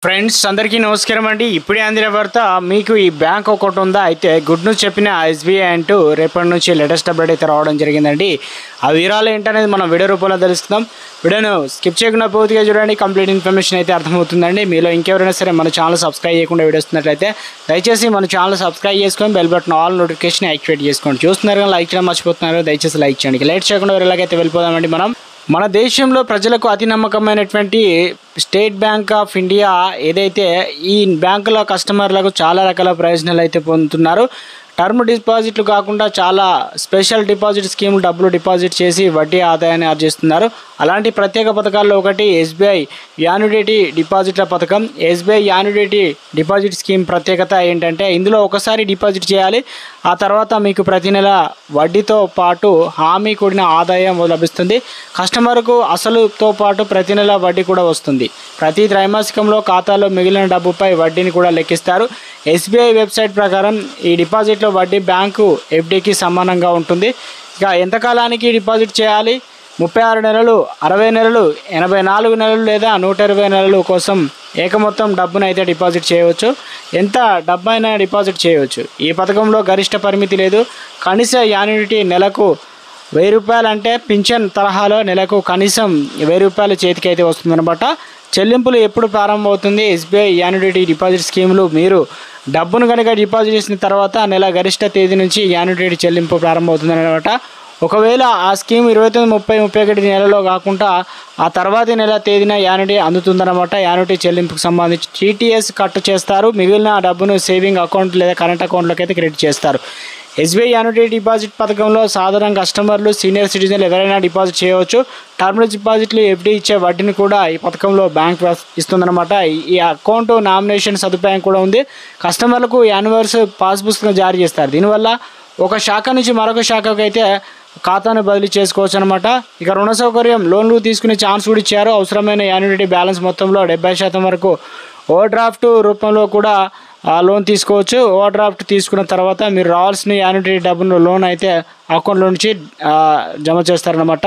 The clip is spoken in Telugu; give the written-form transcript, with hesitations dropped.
ఫ్రెండ్స్ అందరికీ నమస్కారం అండి. ఇప్పుడే అందిన వార్త. మీకు ఈ బ్యాంక్ అకౌంట్ ఉందా? అయితే గుడ్ న్యూస్ చెప్పిన ఎస్బీఐ అంటూ రేపటి నుంచి లేటెస్ట్ అప్డేట్ అయితే రావడం జరిగిందండి. ఆ వివరాలు ఏంటనేది మనం వీడియో రూపంలో తెలుసుకుందాం. వీడియోను స్కిప్ చేయకుండా పూర్తిగా చూడండి, కంప్లీట్ ఇన్ఫర్మేషన్ అయితే అర్థమవుతుందండి. మీలో ఇంకెవరైనా సరే మన ఛానల్ సబ్స్క్రైబ్ చేయకుండా వీడియో వస్తున్నట్లయితే దయచేసి మన ఛానల్ సబ్స్క్రైబ్ చేసుకొని bell button all notification activate చేసుకోండి. చూస్తున్నారు కానీ లైక్ చేయడం మర్చిపోతున్నారు, దయచేసి లైక్ చేయండి. లేట్ చేయకుండా వీళ్ళకైతే వెళ్ళిపోదామండి. మన దేశంలో ప్రజలకు అతి నమ్మకమైనటువంటి స్టేట్ బ్యాంక్ ఆఫ్ ఇండియా ఏదైతే ఈ బ్యాంకుల కస్టమర్లకు చాలా రకాల ప్రయోజనాలు అయితే పొందుతున్నారు. టర్మ్ డిపాజిట్లు కాకుండా చాలా స్పెషల్ డిపాజిట్ స్కీమ్ డబ్బులు డిపాజిట్ చేసి వడ్డీ ఆదాయాన్ని ఆర్జిస్తున్నారు. అలాంటి ప్రత్యేక పథకాల్లో ఒకటి ఎస్బీఐ యాన్యుటీ డిపాజిట్ల పథకం. ఎస్బీఐ యాన్యుటీ డిపాజిట్ స్కీమ్ ప్రత్యేకత ఏంటంటే ఇందులో ఒకసారి డిపాజిట్ చేయాలి, ఆ తర్వాత మీకు ప్రతి నెల వడ్డీతో పాటు హామీ కూడిన ఆదాయం లభిస్తుంది. కస్టమర్కు అసలుతో పాటు ప్రతి నెల వడ్డీ కూడా వస్తుంది. ప్రతి త్రైమాసికంలో ఖాతాలో మిగిలిన డబ్బుపై వడ్డీని కూడా లెక్కిస్తారు. ఎస్బీఐ వెబ్సైట్ ప్రకారం ఈ డిపాజిట్లో వడ్డీ బ్యాంకు ఎఫ్డీకి సమానంగా ఉంటుంది. ఇక ఎంతకాలానికి డిపాజిట్ చేయాలి? 36 నెలలు, 60 నెలలు, 84 నెలలు లేదా 120 నెలలు కోసం ఏకమొత్తం డబ్బును అయితే డిపాజిట్ చేయవచ్చు. ఎంత డబ్బు అయినా డిపాజిట్ చేయవచ్చు. ఈ పథకంలో గరిష్ట పరిమితి లేదు. కనీస యాన్యుటీ నెలకు 1000 రూపాయలు, అంటే పింఛన్ తరహాలో నెలకు కనీసం 1000 రూపాయలు చేతికి అయితే వస్తుందన్నమాట. చెల్లింపులు ఎప్పుడు ప్రారంభమవుతుంది? ఎస్బీఐ యాన్యుటీ డిపాజిట్ స్కీములు మీరు డబ్బును కనుక డిపాజిట్ చేసిన తర్వాత నెల గరిష్ట తేదీ నుంచి యాన్యుటీ చెల్లింపు ప్రారంభమవుతుంది అనమాట. ఒకవేళ ఆ స్కీమ్ 29, 30, 31 నెలలో కాకుండా ఆ తర్వాతి నెల తేదీన యాన్యుటీ అందుతుందన్నమాట. యాన్యుటీ చెల్లింపుకు సంబంధించి టీటీఎస్ కట్ చేస్తారు. మిగిలిన డబ్బును సేవింగ్ అకౌంట్ లేదా కరెంట్ అకౌంట్లోకి అయితే క్రెడిట్ చేస్తారు. ఎస్బీఐ యాన్యుటీ డిపాజిట్ పథకంలో సాధారణ కస్టమర్లు, సీనియర్ సిటిజన్లు ఎవరైనా డిపాజిట్ చేయవచ్చు. టర్మ్ డిపాజిట్లు ఎఫ్డీ ఇచ్చే వడ్డీని కూడా ఈ పథకంలో బ్యాంక్ ఇస్తుందన్నమాట. ఈ అకౌంట్ నామినేషన్ సదుపాయం కూడా ఉంది. కస్టమర్లకు యాన్యువర్స్ పాస్బుక్స్ను జారీ చేస్తారు. దీనివల్ల ఒక శాఖ నుంచి మరొక శాఖకు అయితే ఖాతాను బదిలీ చేసుకోవచ్చు అనమాట. ఇక రుణ సౌకర్యం, లోన్లు తీసుకునే ఛాన్స్ కూడా ఇచ్చారు. అవసరమైన యాన్యుటీ బ్యాలెన్స్ మొత్తంలో 70% వరకు ఓవర్ డ్రాఫ్ట్ రూపంలో కూడా లోన్ తీసుకోవచ్చు. ఓవర్ డ్రాఫ్ట్ తీసుకున్న తర్వాత మీరు రావాల్సిన యాన్యుటీ డబ్బును లోన్ అయితే అకౌంట్లో నుంచి జమ చేస్తారనమాట.